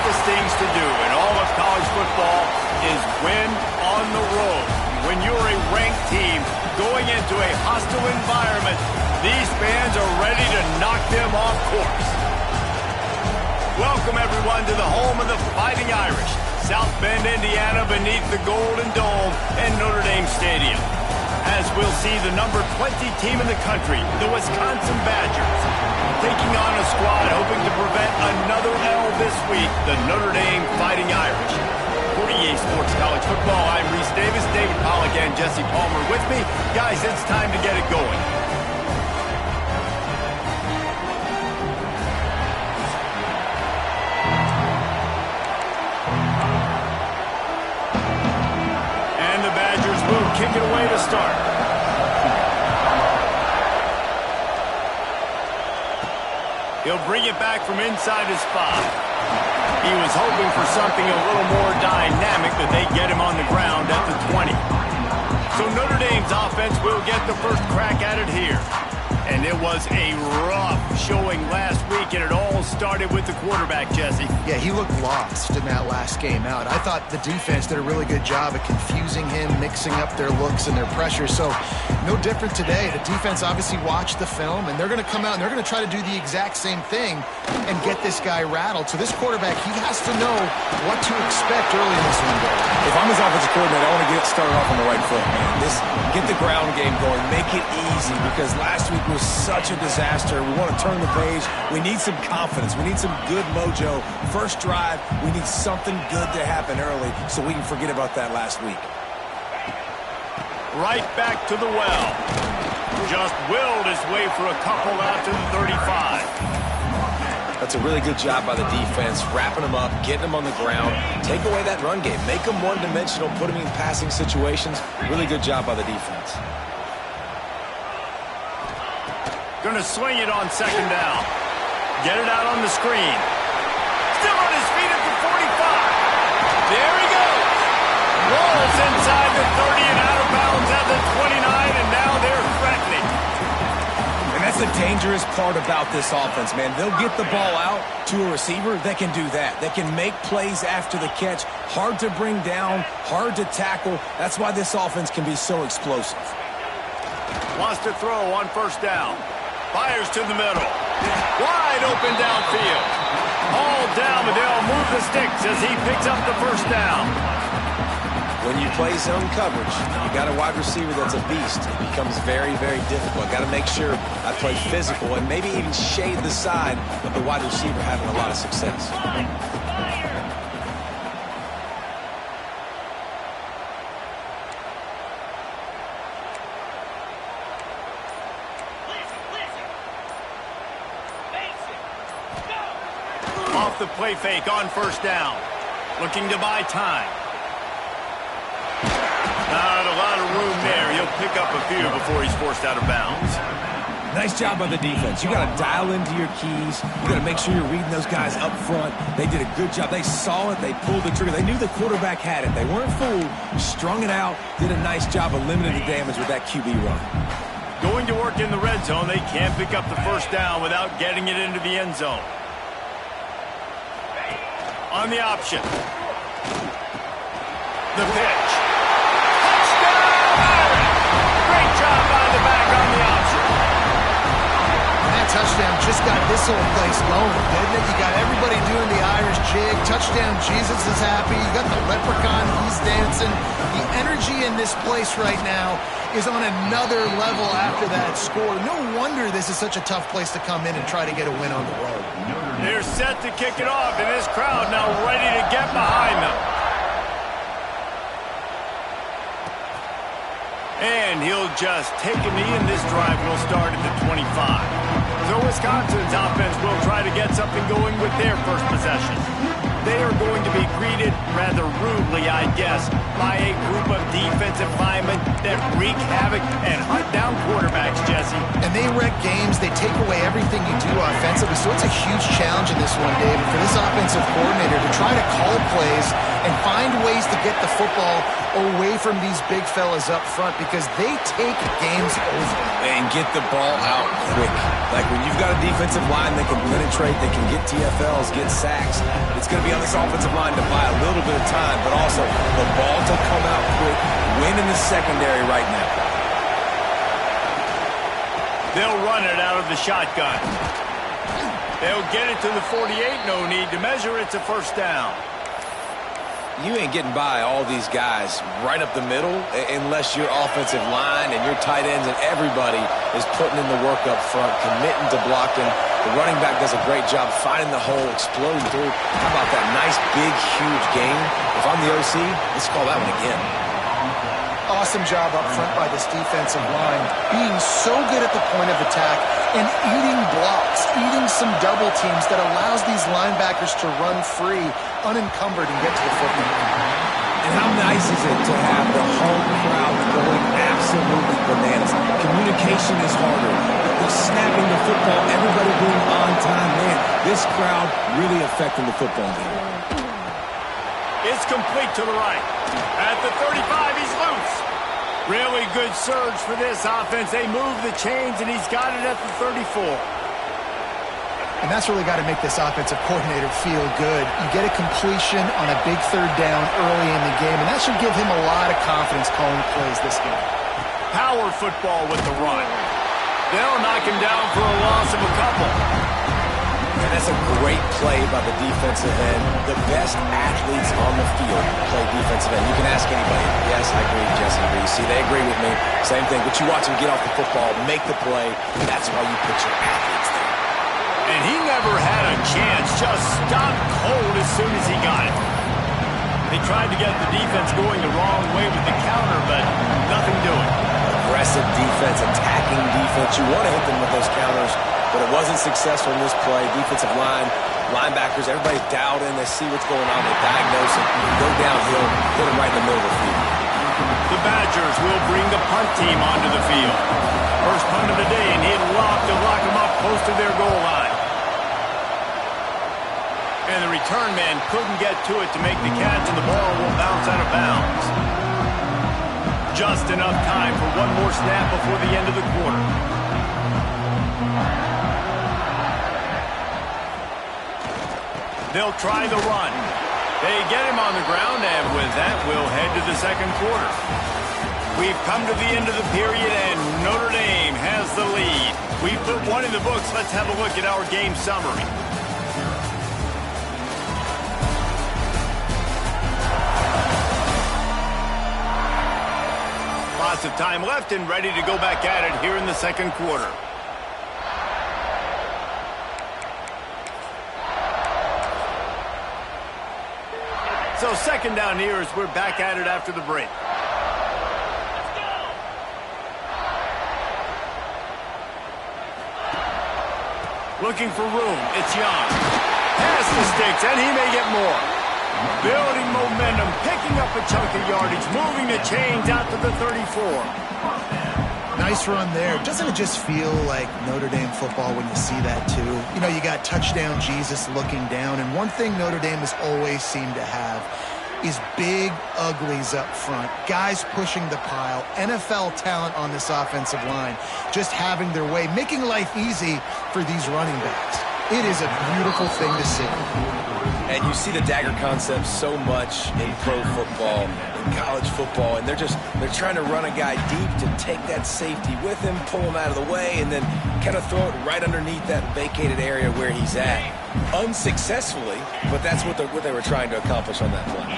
toughest things to do in all of college football is win on the road. When you're a ranked team going into a hostile environment, these fans are ready to knock them off course. Welcome, everyone, to the home of the Fighting Irish, South Bend, Indiana, beneath the Golden Dome and Notre Dame Stadium. As we'll see the number 20 team in the country, the Wisconsin Badgers, taking on a squad hoping to prevent another L this week, the Notre Dame Fighting Irish. For EA Sports College Football, I'm Reese Davis, David Pollack, and Jesse Palmer with me. Guys, it's time to get it going. Kick it away to start. He'll bring it back from inside his 5. He was hoping for something a little more dynamic, but they get him on the ground at the 20. So Notre Dame's offense will get the first crack at it here. And it was a rough showing last week, and it all started with the quarterback, Jesse. Yeah, he looked lost in that last game out. I thought the defense did a really good job of confusing him, mixing up their looks and their pressure. So no different today. The defense obviously watched the film, and they're going to come out and they're going to try to do the exact same thing and get this guy rattled. So this quarterback, he has to know what to expect early in this window. If I'm his offensive coordinator, I want to get started off on the right foot, man. Get the ground game going. Make it easy, because last week was such a disaster. We want to turn the page. We need some confidence. We need some good mojo. First drive, we need something good to happen early so we can forget about that last week. Right back to the well. Just willed his way for a couple out to the 35. That's a really good job by the defense, wrapping them up, getting them on the ground. Take away that run game. Make them one-dimensional, put them in passing situations. Really good job by the defense. Going to swing it on second down. Get it out on the screen. Still on his feet at the 45. There he goes. Rolls inside the 30 and out of bounds at the 29, and now they're threatening. And that's the dangerous part about this offense, man. They'll get the ball out to a receiver. They can do that. They can make plays after the catch. Hard to bring down, hard to tackle. That's why this offense can be so explosive. Wants to throw on first down. Fires to the middle. Wide open downfield. All down, but they'll move the sticks as he picks up the first down. When you play zone coverage, you got a wide receiver that's a beast. It becomes very, very difficult. Got to make sure I play physical and maybe even shade the side of the wide receiver having a lot of success. Off the play fake on first down. Looking to buy time. Not a lot of room there. He'll pick up a few before he's forced out of bounds. Nice job by the defense. You got to dial into your keys. You got to make sure you're reading those guys up front. They did a good job. They saw it. They pulled the trigger. They knew the quarterback had it. They weren't fooled. Strung it out. Did a nice job of limiting the damage with that QB run. Going to work in the red zone. They can't pick up the first down without getting it into the end zone. On the option. The pitch. Touchdown, Irish! Great job by the back on the option. And that touchdown just got this whole place going, didn't it? You got everybody doing the Irish jig. Touchdown, Jesus is happy. You got the leprechaun, he's dancing. The energy in this place right now is on another level after that score. No wonder this is such a tough place to come in and try to get a win on the road. They're set to kick it off, and this crowd now ready to get behind them. And he'll just take a knee, and this drive will start at the 25. So Wisconsin's offense will try to get something going with their first possession. They are going to be greeted rather rudely, I guess, by a group of defensive linemen that wreak havoc and hunt down quarterbacks, Jesse. And they wreck games. They take away everything you do offensively. So it's a huge challenge in this one, David, for this offensive coordinator to try to call plays and find ways to get the football away from these big fellas up front, because they take games over. And get the ball out quick. Like when you've got a defensive line that can penetrate, they can get TFLs, get sacks, it's going to be on this offensive line to buy a little bit of time, but also the ball to come out quick, win in the secondary right now. They'll run it out of the shotgun. They'll get it to the 48. No need to measure. It's a first down. You ain't getting by all these guys right up the middle unless your offensive line and your tight ends and everybody is putting in the work up front, committing to blocking. The running back does a great job finding the hole, exploding through. How about that nice, big, huge gain? If I'm the OC, let's call that one again. Awesome job up front by this defensive line, being so good at the point of attack and eating blocks, eating some double teams that allows these linebackers to run free, unencumbered, and get to the football. And how nice is it to have the home crowd going absolutely bananas? Communication is harder. The snapping the football, everybody being on time. Man, this crowd really affecting the football game. It's complete to the right. At the 35, he's loose. Really good surge for this offense. They move the chains, and he's got it at the 34. And that's really got to make this offensive coordinator feel good. You get a completion on a big third down early in the game, and that should give him a lot of confidence calling plays this game. Power football with the run. They'll knock him down for a loss of a couple. And that's a great play by the defensive end. The best athletes on the field play defensive end. You can ask anybody. Yes, I agree, Jesse agrees. See, they agree with me. Same thing. But you watch them get off the football, make the play. That's why you put your athletes there. And he never had a chance. Just stopped cold as soon as he got it. They tried to get the defense going the wrong way with the counter, but nothing doing. Aggressive defense, attacking defense. You want to hit them with those counters, but it wasn't successful in this play. Defensive line, linebackers, everybody's dialed in. They see what's going on. They diagnose it. Go downhill, hit them right in the middle of the field. The Badgers will bring the punt team onto the field. First punt of the day, and he'd lock them up close to their goal line. And the return man couldn't get to it to make the catch, and the ball will bounce out of bounds. Just enough time for one more snap before the end of the quarter. They'll try the run. They get him on the ground, and with that, we'll head to the second quarter. We've come to the end of the period, and Notre Dame has the lead. We've put one in the books. Let's have a look at our game summary. Lots of time left and ready to go back at it here in the second quarter. So second down here as we're back at it after the break. Looking for room. It's Young. Pass the sticks, and he may get more. Building momentum, picking up a chunk of yardage, moving the chains out to the 34. Nice run there. Doesn't it just feel like Notre Dame football when you see that too? You know, you got touchdown Jesus looking down, and one thing Notre Dame has always seemed to have is big uglies up front, guys pushing the pile, NFL talent on this offensive line, just having their way, making life easy for these running backs. It is a beautiful thing to see. And you see the dagger concept so much in pro football, in college football, and they're trying to run a guy deep to take that safety with him, pull him out of the way, and then kind of throw it right underneath that vacated area where he's at. Unsuccessfully, but that's what they were trying to accomplish on that play.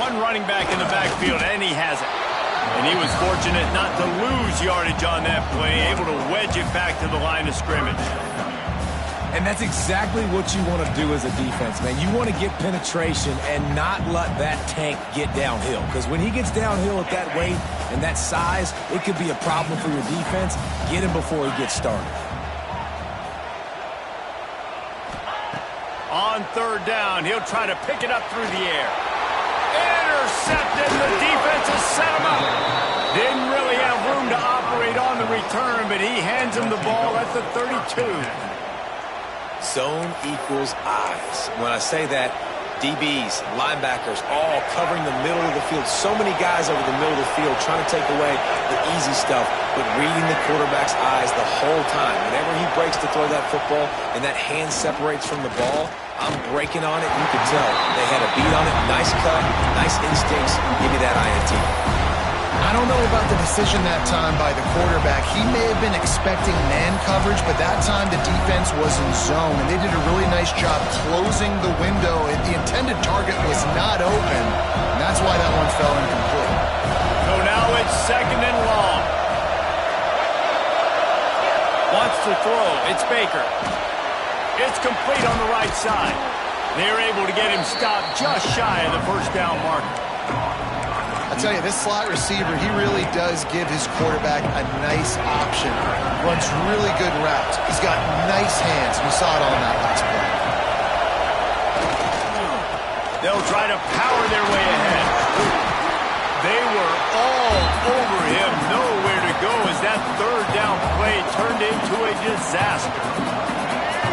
One running back in the backfield, and he has it. And he was fortunate not to lose yardage on that play, able to wedge it back to the line of scrimmage. And that's exactly what you want to do as a defense, man. You want to get penetration and not let that tank get downhill. Because when he gets downhill at that weight and that size, it could be a problem for your defense. Get him before he gets started. On third down, he'll try to pick it up through the air. Intercepted. The defense has set him up. Didn't really have room to operate on the return, but he hands him the ball at the 32. Zone equals eyes. When I say that, DBs, linebackers, all covering the middle of the field. So many guys over the middle of the field trying to take away the easy stuff, but reading the quarterback's eyes the whole time. Whenever he breaks to throw that football and that hand separates from the ball, I'm breaking on it. You can tell they had a beat on it. Nice cut, nice instincts. Give me that INT. I don't know about the decision that time by the quarterback. He may have been expecting man coverage, but that time the defense was in zone, and they did a really nice job closing the window. The intended target was not open, and that's why that one fell incomplete. So now it's 2nd and long. Wants to throw. It's Baker. It's complete on the right side. They're able to get him stopped just shy of the first down marker. I tell you, this slot receiver, he really does give his quarterback a nice option. Runs really good routes. He's got nice hands. We saw it on that last play. They'll try to power their way ahead. They were all over him. Nowhere to go as that 3rd down play turned into a disaster.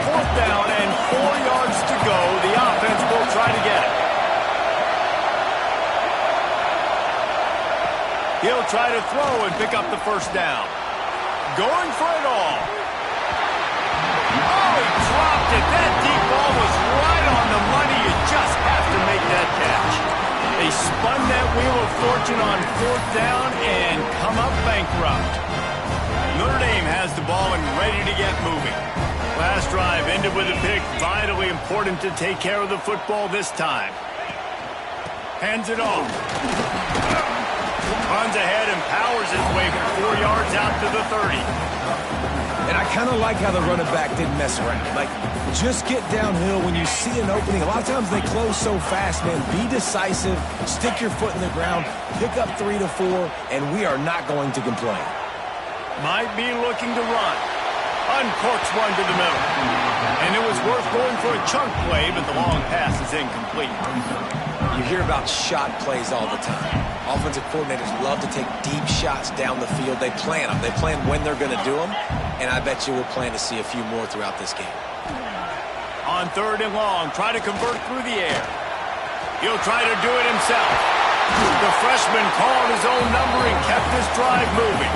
4th down and 4 yards to go. The offense will try to get it. He'll try to throw and pick up the first down. Going for it all. Oh, he dropped it. That deep ball was right on the money. You just have to make that catch. They spun that wheel of fortune on 4th down and come up bankrupt. Notre Dame has the ball and ready to get moving. Last drive ended with a pick. Vitally important to take care of the football this time. Hands it off. Runs ahead and powers his way for 4 yards out to the 30. And I kind of like how the running back didn't mess around. Like, just get downhill when you see an opening. A lot of times they close so fast, man. Be decisive, stick your foot in the ground, pick up 3 to 4, and we are not going to complain. Might be looking to run. Uncorks one to the middle. And it was worth going for a chunk play, but the long pass is incomplete. You hear about shot plays all the time. Offensive coordinators love to take deep shots down the field. They plan them. They plan when they're going to do them, and I bet you we'll plan to see a few more throughout this game. On 3rd and long, try to convert through the air. He'll try to do it himself. The freshman called his own number and kept this drive moving.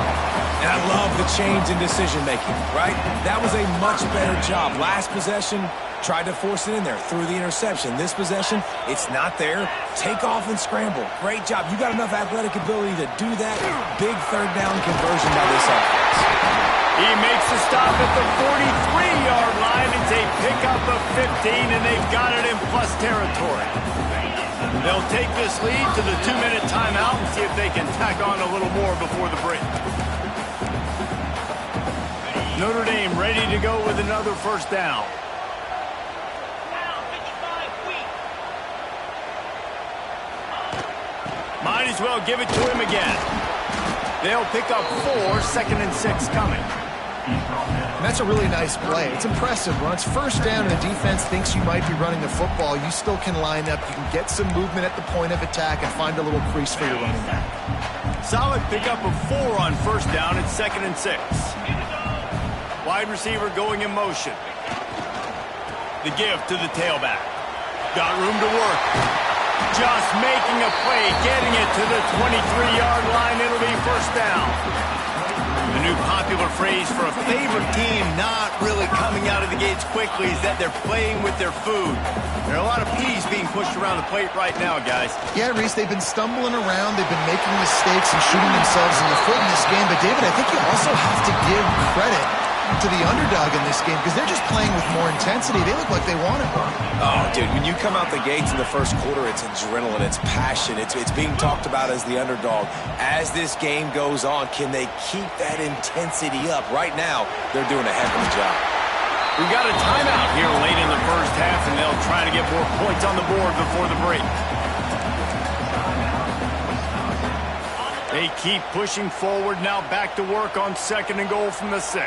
And I love the change in decision-making, right? That was a much better job. Last possession, tried to force it in there, threw the interception. This possession, it's not there. Take off and scramble. Great job. You got enough athletic ability to do that. Big 3rd down conversion by this offense. He makes a stop at the 43-yard line. It's a pickup of 15, and they've got it in plus territory. They'll take this lead to the 2-minute timeout and see if they can tack on a little more before the break. Notre Dame ready to go with another first down. Might as well give it to him again. They'll pick up 4, 2nd and 6 coming. And that's a really nice play. It's impressive. When it's 1st down and the defense thinks you might be running the football, you still can line up. You can get some movement at the point of attack and find a little crease for your running back. Solid pickup of 4 on 1st down. It's 2nd and 6. Wide receiver going in motion. The give to the tailback. Got room to work. Just making a play, getting it to the 23-yard line. It'll be 1st down. The new popular phrase for a favorite team not really coming out of the gates quickly is that they're playing with their food. There are a lot of peas being pushed around the plate right now, guys. Yeah, Reese, they've been stumbling around. They've been making mistakes and shooting themselves in the foot in this game. But, David, I think you also have to give credit to the underdog in this game because they're just playing with more intensity. They look like they want it. Oh, dude, when you come out the gates in the 1st quarter, it's adrenaline, it's passion, it's being talked about as the underdog. As this game goes on, can they keep that intensity up? Right now, they're doing a heck of a job. We've got a timeout here late in the 1st half, and they'll try to get more points on the board before the break. They keep pushing forward, now back to work on 2nd and goal from the 6.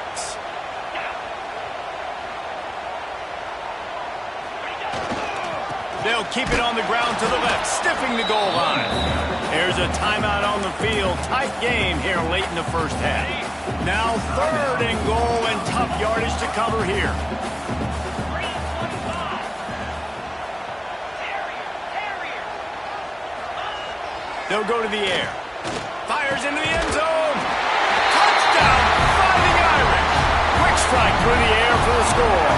They'll keep it on the ground to the left, stiffing the goal line. There's a timeout on the field. Tight game here late in the 1st half. Now 3rd and goal and tough yardage to cover here. They'll go to the air. Fires into the end zone. Touchdown, Fighting Irish. Quick strike through the air for the score.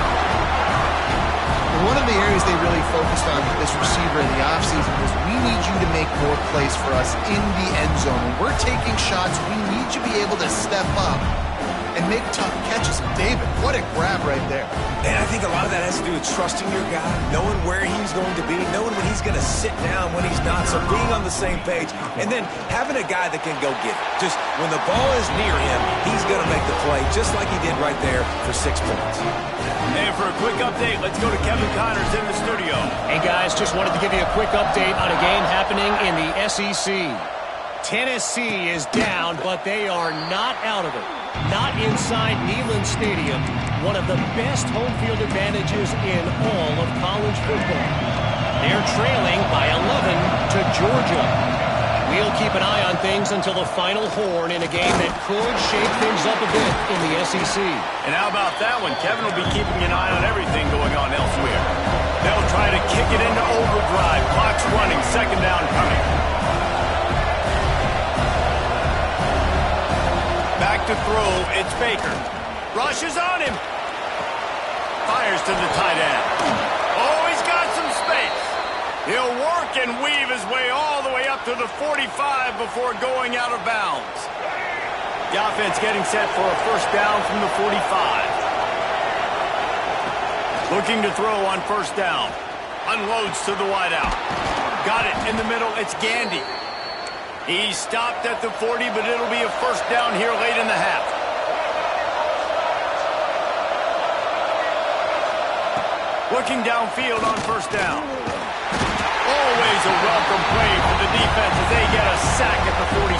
One of the areas they really focused on with this receiver in the offseason was we need you to make more plays for us in the end zone. When we're taking shots, we need you to be able to step up and make tough catches. David, what a grab right there. And I think a lot of that has to do with trusting your guy, knowing where he's going to be, knowing when he's going to sit down, when he's not, so being on the same page, and then having a guy that can go get it. Just when the ball is near him, he's going to make the play, just like he did right there for 6 points. And for a quick update, let's go to Kevin Connors in the studio. Hey, guys, just wanted to give you a quick update on a game happening in the SEC. Tennessee is down, but they are not out of it. Not inside Neyland Stadium, one of the best home field advantages in all of college football. They're trailing by 11 to Georgia. We'll keep an eye on things until the final horn in a game that could shake things up a bit in the SEC. And how about that one? Kevin will be keeping an eye on everything going on elsewhere. They'll try to kick it into overdrive. Clock's running, second down coming. Back to throw, it's Baker. Rushes on him. Fires to the tight end. Oh, he's got some space. He'll work and weave his way all the way up to the 45 before going out of bounds. The offense getting set for a first down from the 45. Looking to throw on first down. Unloads to the wideout. Got it in the middle, it's Gandy. He stopped at the 40, but it'll be a first down here late in the half. Looking downfield on first down. Always a welcome play for the defense as they get a sack at the 47.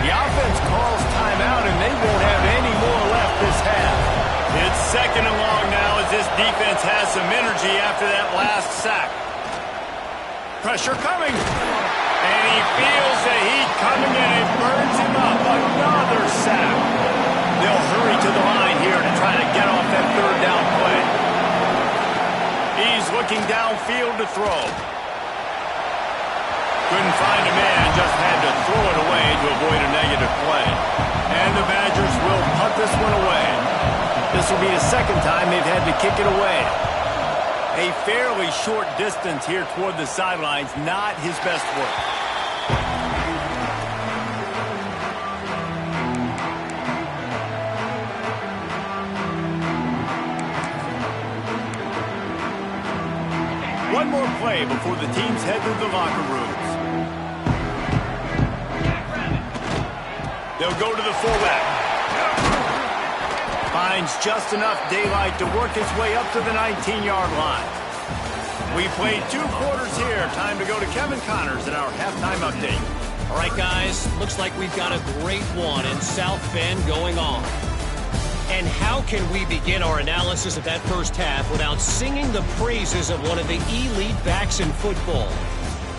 The offense calls timeout, and they won't have any more left this half. It's second and long now as this defense has some energy after that last sack. Pressure coming. And he feels the heat coming in and burns him up. Another sack. They'll hurry to the line here to try to get off that third down play. He's looking downfield to throw. Couldn't find a man, just had to throw it away to avoid a negative play. And the Badgers will punt this one away. This will be the second time they've had to kick it away. A fairly short distance here toward the sidelines, not his best work. One more play before the teams head to the locker rooms. They'll go to the fullback. Finds just enough daylight to work his way up to the 19-yard line. We played 2 quarters here. Time to go to Kevin Connors in our halftime update. All right, guys, looks like we've got a great one in South Bend going on. And how can we begin our analysis of that first half without singing the praises of one of the elite backs in football?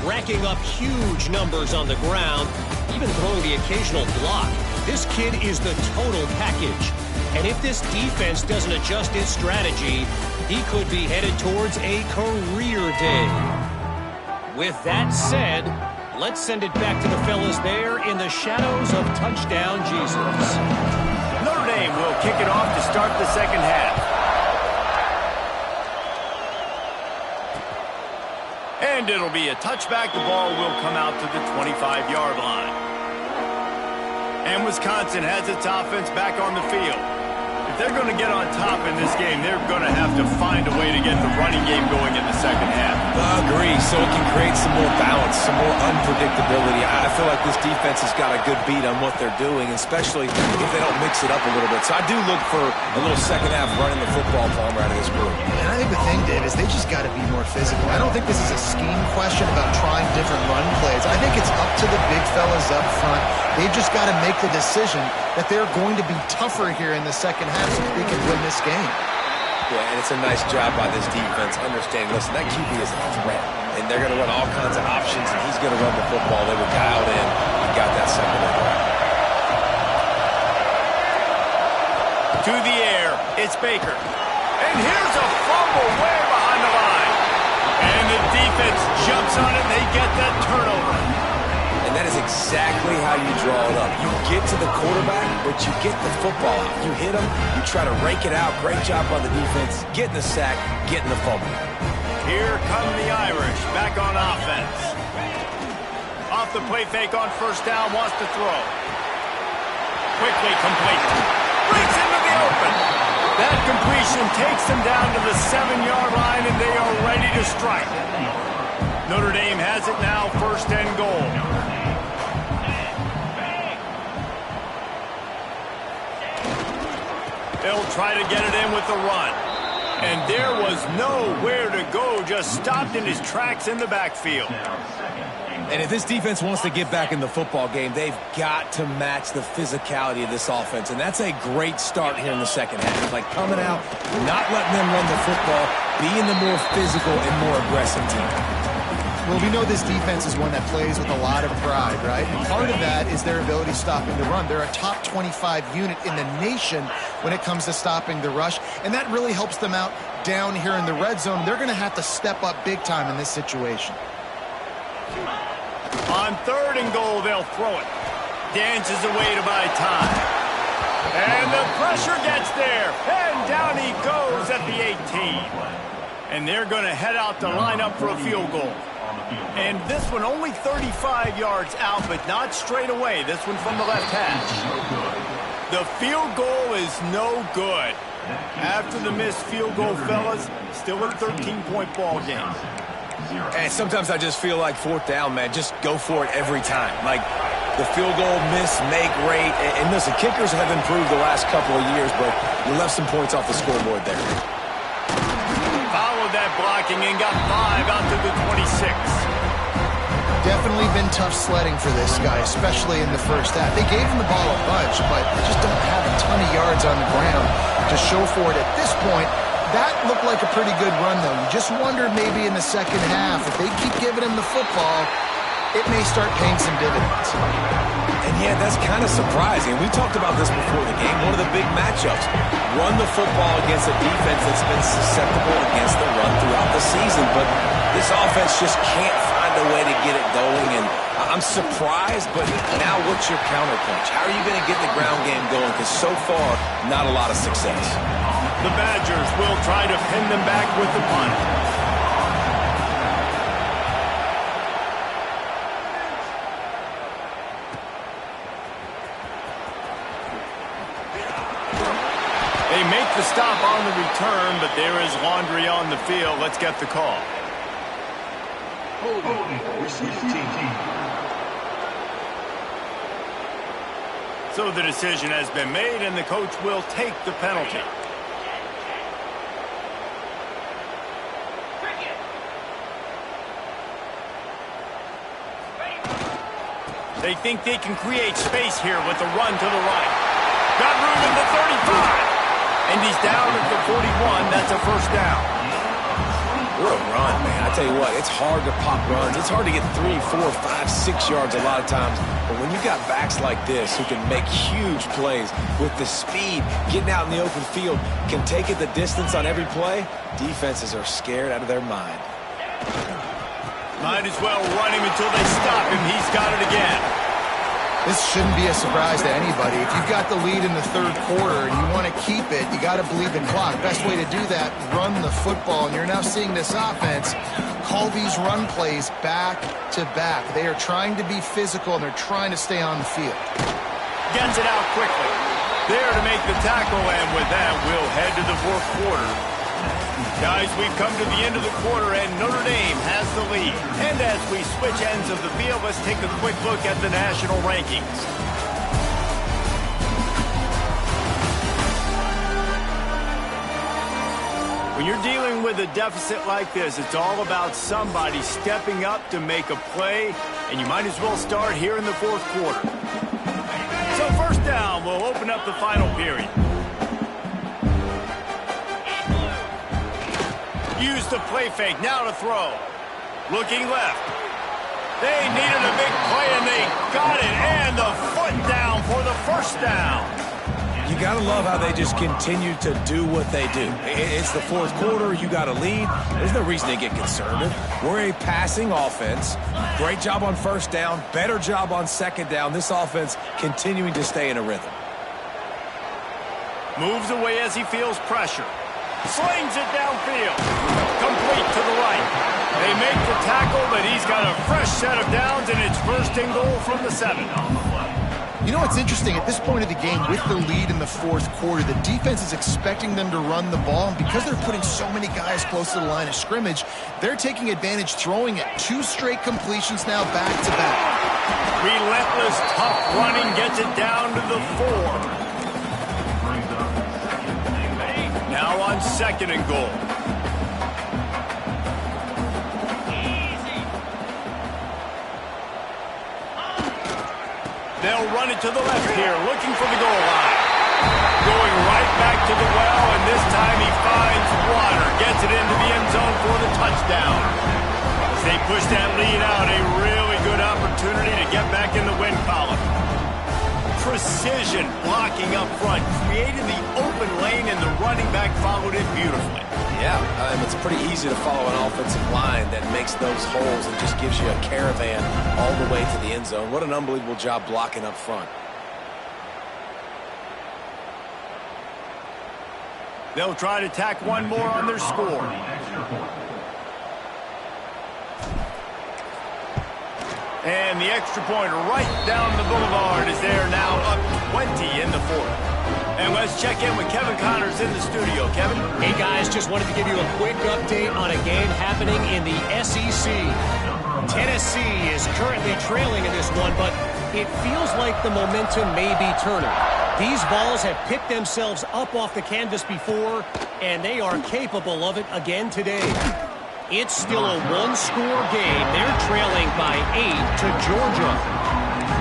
Racking up huge numbers on the ground, even throwing the occasional block. This kid is the total package. And if this defense doesn't adjust its strategy, he could be headed towards a career day. With that said, let's send it back to the fellas there in the shadows of touchdown Jesus. Notre Dame will kick it off to start the second half. And it'll be a touchback. The ball will come out to the 25-yard line. And Wisconsin has its offense back on the field. If they're going to get on top in this game, they're going to have to find a way to get the running game going in the second half. Agree, so it can create some more balance, some more unpredictability. I feel like this defense has got a good beat on what they're doing, especially if they don't mix it up a little bit. So I do look for a little second half running the football Palmer out of this group. And I think the thing, Dave, is they just got to be more physical. I don't think this is a scheme question about trying different run plays. I think it's up to the big fellas up front. They've just got to make the decision that they're going to be tougher here in the second half so they can win this game. Yeah, and it's a nice job by this defense understanding, listen, that QB is a threat, and they're going to run all kinds of options, and he's going to run the football. They were dialed in and got that second down. To the air, it's Baker. And here's a fumble way behind the line. And And the defense jumps on it, and they get that turnover. And that is exactly how you draw it up. You get to the quarterback, but you get the football out. You hit him, you try to rake it out. Great job by the defense, getting the sack, getting the fumble. Here come the Irish, back on offense. Off the play fake on first down, wants to throw. Quickly complete. Breaks into the open. That completion takes them down to the 7-yard line, and they are ready to strike. Notre Dame has it now, 1st and goal. They'll try to get it in with the run. And there was nowhere to go, just stopped in his tracks in the backfield. And if this defense wants to get back in the football game, they've got to match the physicality of this offense. And that's a great start here in the second half. Like coming out, not letting them run the football, being the more physical and more aggressive team. Well, we know this defense is one that plays with a lot of pride, right? And part of that is their ability stopping the run. They're a top 25 unit in the nation when it comes to stopping the rush, and that really helps them out down here in the red zone. They're going to have to step up big time in this situation. On 3rd and goal, they'll throw it. Dances away to buy time. And the pressure gets there, and down he goes at the 18. And they're going to head out to line up for a field goal. And this one only 35 yards out, but not straight away. This one from the left hash. The field goal is no good. After the missed field goal, fellas, still a 13-point ball game. And sometimes I just feel like 4th down, man, just go for it every time. Like the field goal miss, make rate. And listen, kickers have improved the last couple of years, but you left some points off the scoreboard there. Followed that blocking and got 5 out to the 26. Definitely been tough sledding for this guy, especially in the first half. They gave him the ball a bunch, but they just don't have a ton of yards on the ground to show for it at this point. That looked like a pretty good run, though. You just wonder maybe in the second half, if they keep giving him the football, it may start paying some dividends. And yeah, that's kind of surprising. We talked about this before the game. One of the big matchups. Run the football against a defense that's been susceptible against the run throughout the season. But this offense just can't find a way to get it going. And I'm surprised, but now what's your counterpunch? How are you going to get the ground game going? Because so far, not a lot of success. The Badgers will try to pin them back with the punt. They make the stop on the return, but there is laundry on the field. Let's get the call. So the decision has been made, and the coach will take the penalty. They think they can create space here with a run to the right. Got room at the 35. And he's down at the 41. That's a 1st down. We're a run, man. I tell you what, it's hard to pop runs. It's hard to get 3, 4, 5, 6 yards a lot of times. But when you got backs like this who can make huge plays with the speed, getting out in the open field, can take it the distance on every play, defenses are scared out of their mind. Might as well run him until they stop him. He's got it again. This shouldn't be a surprise to anybody. If you've got the lead in the 3rd quarter and you want to keep it, you got to believe in clock. Best way to do that, run the football. And you're now seeing this offense call these run plays back to back. They are trying to be physical, and they're trying to stay on the field. Gets it out quickly. There to make the tackle, and with that, we'll head to the 4th quarter. Guys, we've come to the end of the quarter, and Notre Dame has the lead. And as we switch ends of the field, let's take a quick look at the national rankings. When you're dealing with a deficit like this, it's all about somebody stepping up to make a play, and you might as well start here in the 4th quarter. So 1st down, we'll open up the final period. Use the play fake, now to throw. Looking left. They needed a big play, and they got it. And the foot down for the 1st down. You You got to love how they just continue to do what they do. It's the fourth quarter. You got a lead. There's no reason to get conservative. We're a passing offense. Great job on first down. Better job on second down. This offense continuing to stay in a rhythm. Moves away as he feels pressure. Slings it downfield. Complete to the right. They make the tackle, but he's got a fresh set of downs, and it's first and goal from the 7. You know what's interesting? At this point of the game, with the lead in the fourth quarter, the defense is expecting them to run the ball, and because they're putting so many guys close to the line of scrimmage, they're taking advantage, throwing it. 2 straight completions now back-to-back. Relentless, tough running gets it down to the 4. Now on second and goal. They'll run it to the left here, looking for the goal line. Going right back to the well, and this time he finds water. Gets it into the end zone for the touchdown. As they push that lead out, a really good opportunity to get back in the win column. Precision blocking up front, created the open lane, and the running back followed it beautifully. Yeah, it's pretty easy to follow an offensive line that makes those holes and just gives you a caravan all the way to the end zone. What an unbelievable job blocking up front. They'll try to tack one more on their score. And the extra point right down the boulevard is there now, up 20 in the 4th. And let's check in with Kevin Connors in the studio. Kevin? Hey, guys, just wanted to give you a quick update on a game happening in the SEC. Tennessee is currently trailing in this one, but it feels like the momentum may be turning. These Vols have picked themselves up off the canvas before, and they are capable of it again today. It's still a one-score game. They're trailing by 8 to Georgia.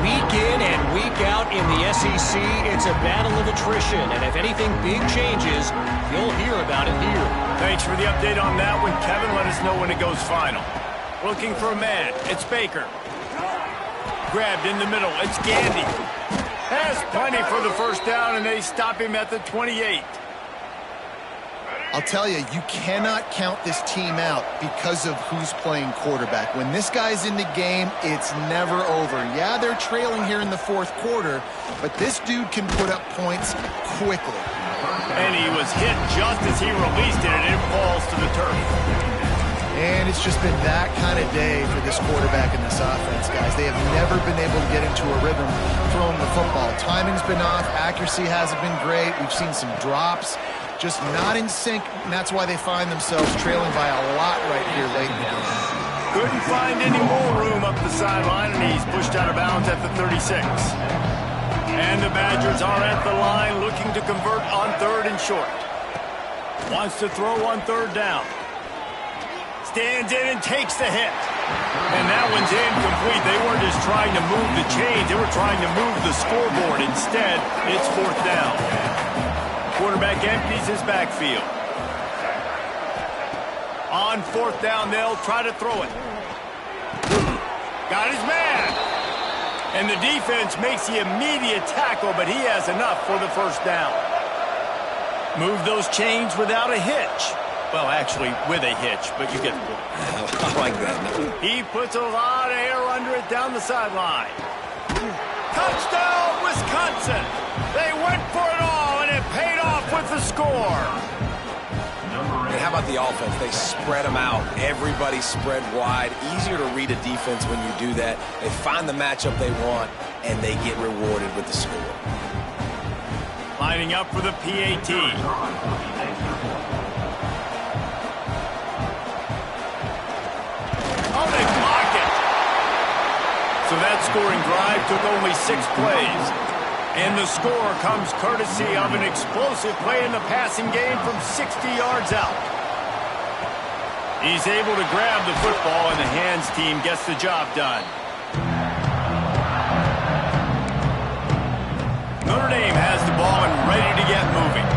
Week in and week out in the SEC, it's a battle of attrition, and if anything big changes, you'll hear about it here. Thanks for the update on that one, Kevin. Let us know when it goes final. Looking for a man. It's Baker. Grabbed in the middle. It's Gandy. Has plenty for the first down, and they stop him at the 28. I'll tell you, you cannot count this team out because of who's playing quarterback. When this guy's in the game, it's never over. Yeah, they're trailing here in the fourth quarter, but this dude can put up points quickly. And he was hit just as he released it, and it falls to the turf. And it's just been that kind of day for this quarterback in this offense, guys. They have never been able to get into a rhythm throwing the football. Timing's been off. Accuracy hasn't been great. We've seen some drops. Just not in sync, and that's why they find themselves trailing by a lot right here late in the game. Couldn't find any more room up the sideline, and he's pushed out of bounds at the 36. And the Badgers are at the line looking to convert on 3rd and short. Wants to throw on 3rd down. Stands in and takes the hit. And that one's incomplete. They weren't just trying to move the chains. They were trying to move the scoreboard. Instead, it's 4th down. Quarterback empties his backfield. On 4th down, they'll try to throw it. Got his man. And the defense makes the immediate tackle, but he has enough for the first down. Move those chains without a hitch. Well, actually, with a hitch, but you get the point. I like that. He puts a lot of air under it down the sideline. Touchdown, Wisconsin! They went for it all, and it paid off with the score. And how about the offense? They spread them out. Everybody spread wide. Easier to read a defense when you do that. They find the matchup they want, and they get rewarded with the score. Lining up for the PAT. Oh, they block it. So that scoring drive took only 6 plays. And the score comes courtesy of an explosive play in the passing game from 60 yards out. He's able to grab the football, and the hands team gets the job done. Notre Dame has the ball and ready to get moving.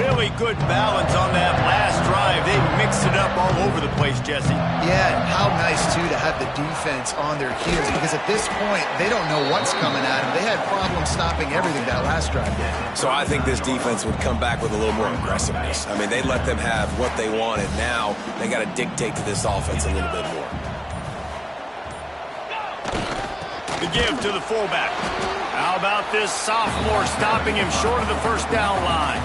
Really good balance on that last drive. They mixed it up all over the place, Jesse. Yeah, and how nice, too, to have the defense on their heels, because at this point, they don't know what's coming at them. They had problems stopping everything that last drive did. So I think this defense would come back with a little more aggressiveness. I mean, they let them have what they wanted. Now they got to dictate to this offense a little bit more. The give to the fullback. How about this sophomore stopping him short of the first down line?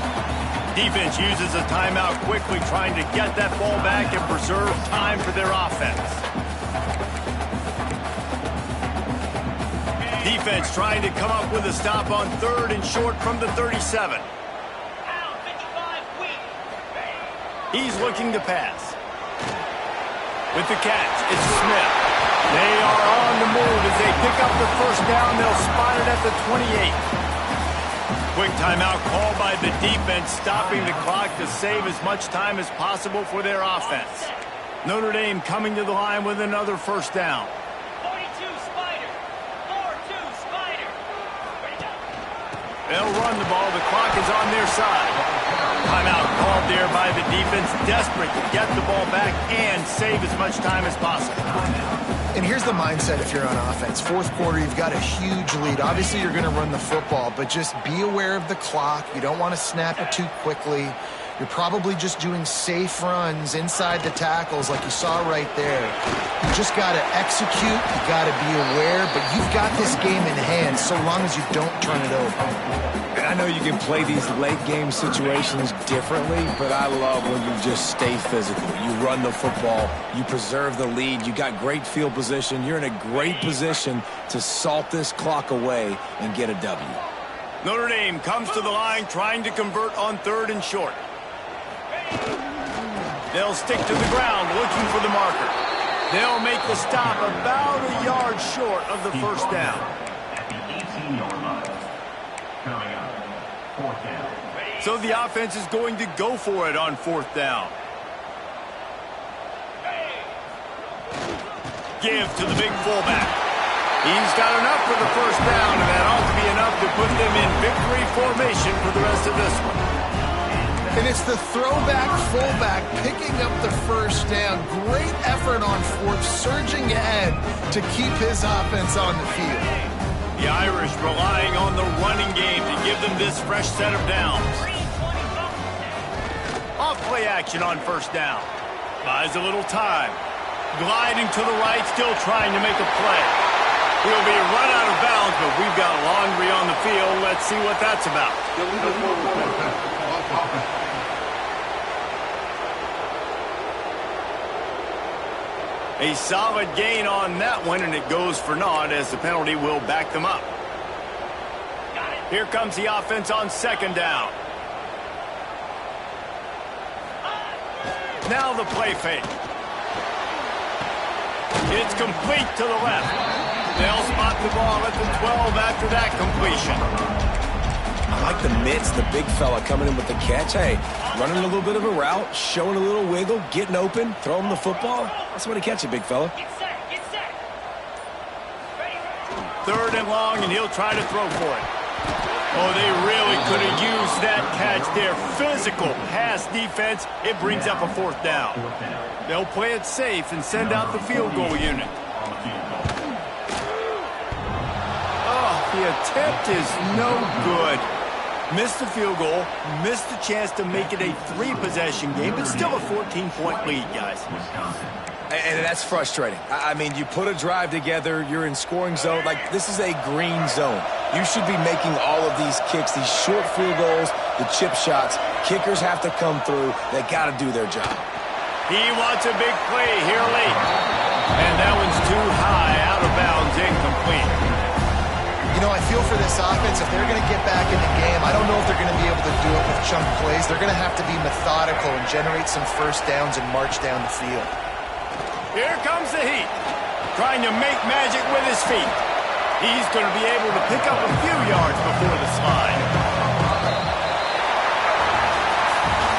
Defense uses a timeout quickly, trying to get that ball back and preserve time for their offense. Defense trying to come up with a stop on 3rd and short from the 37. He's looking to pass. With the catch, it's Smith. They are on the move as they pick up the first down. They'll spot it at the 28. Quick timeout called by the defense, stopping the clock to save as much time as possible for their offense. Notre Dame coming to the line with another first down. 42 Spider. 4-2 Spider. They'll run the ball. The clock is on their side. Timeout called there by the defense, desperate to get the ball back and save as much time as possible. And here's the mindset if you're on offense. Fourth quarter, you've got a huge lead. Obviously, you're going to run the football, but just be aware of the clock. You don't want to snap it too quickly. You're probably just doing safe runs inside the tackles like you saw right there. You just got to execute. You got to be aware, but you've got this game in hand so long as you don't turn it over. And I know you can play these late-game situations differently, but I love when you just stay physical. You run the football. You preserve the lead. You got great field position. You're in a great position to salt this clock away and get a W. Notre Dame comes to the line trying to convert on 3rd and short. They'll stick to the ground looking for the marker. They'll make the stop about a yard short of the first down. So the offense is going to go for it on 4th down. Give to the big fullback. He's got enough for the first down, and that ought to be enough to put them in victory formation for the rest of this one. And it's the throwback fullback picking up the first down. Great effort on 4th, surging ahead to keep his offense on the field. The Irish relying on the running game to give them this fresh set of downs. Off play action on first down. Buys a little time. Gliding to the right, still trying to make a play. He'll be run out of bounds, but we've got Laundry on the field. Let's see what that's about. A solid gain on that one, and it goes for naught as the penalty will back them up. Here comes the offense on 2nd down. Now the play fake. It's complete to the left. They'll spot the ball at the 12 after that completion. I like the mitts, the big fella coming in with the catch. Hey, running a little bit of a route, showing a little wiggle, getting open, throw him the football. That's when to catch it, big fella. Get set. Get set. 3rd and long, and he'll try to throw for it. Oh, they really could have used that catch there. Physical pass defense. It brings up a 4th down. They'll play it safe and send out the field goal unit. Oh, the attempt is no good. Missed the field goal, missed the chance to make it a 3-possession game, but still a 14-point lead, guys. And that's frustrating. I mean, you put a drive together, you're in scoring zone. Like, this is a green zone. You should be making all of these kicks, these short field goals, the chip shots. Kickers have to come through. They got to do their job. He wants a big play here late. And that one's too high, out of bounds, incomplete. You know, I feel for this offense, if they're going to get back in the game, I don't know if they're going to be able to do it with chunk plays. They're going to have to be methodical and generate some first downs and march down the field. Here comes the Heat, trying to make magic with his feet. He's going to be able to pick up a few yards before the slide.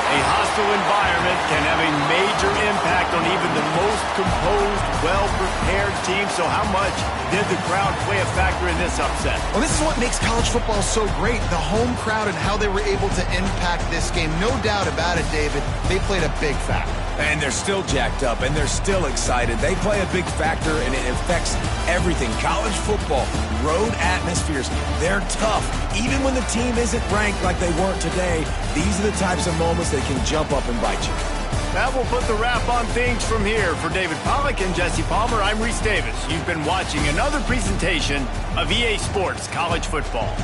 A A hostile environment can have a major impact on even the most composed, well-prepared team. So how much did the crowd play a factor in this upset? Well, this is what makes college football so great, the home crowd and how they were able to impact this game. No doubt about it, David. They played a big factor. And they're still jacked up, and they're still excited. They play a big factor, and it affects everything. College football, road atmospheres, they're tough. Even when the team isn't ranked like they weren't today, these are the types of moments that can jump up and bite you. That will put the wrap on things from here. For David Pollack and Jesse Palmer, I'm Reese Davis. You've been watching another presentation of EA Sports College Football.